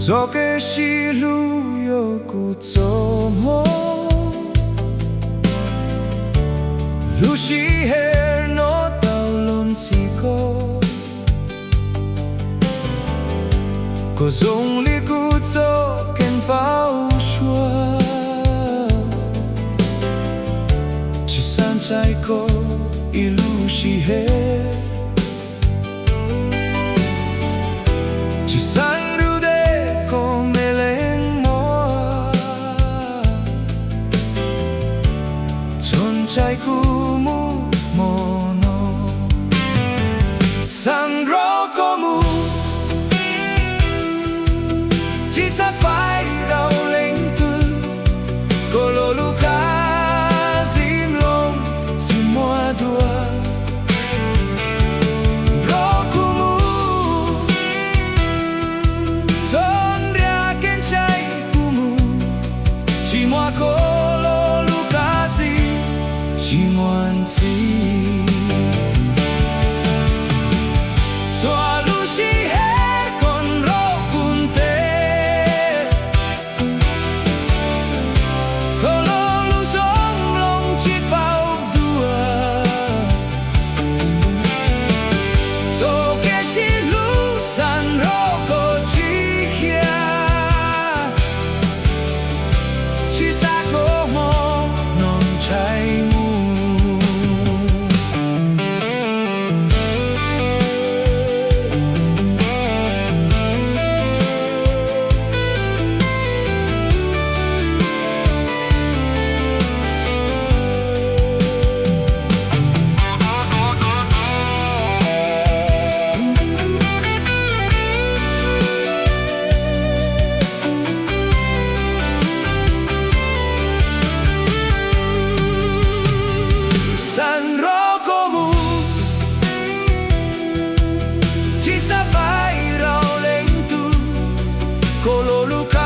So che si luyo kutsomo Lushi her no taulon siko Cause only kutso can pao shua Ci sancai ko ilushi her Ci sanrude come l'enmoa Chonchai kumu mono Nrog Koj Mus Ci sa fai rau lengtu Kolo luka zimlong Semua dua Nrog Koj Mus Tondria kencai kumu Ci mua kolo luka zim Ci muan si Nrog Koj Mus Ci sa fai rau lengtu Kolo luka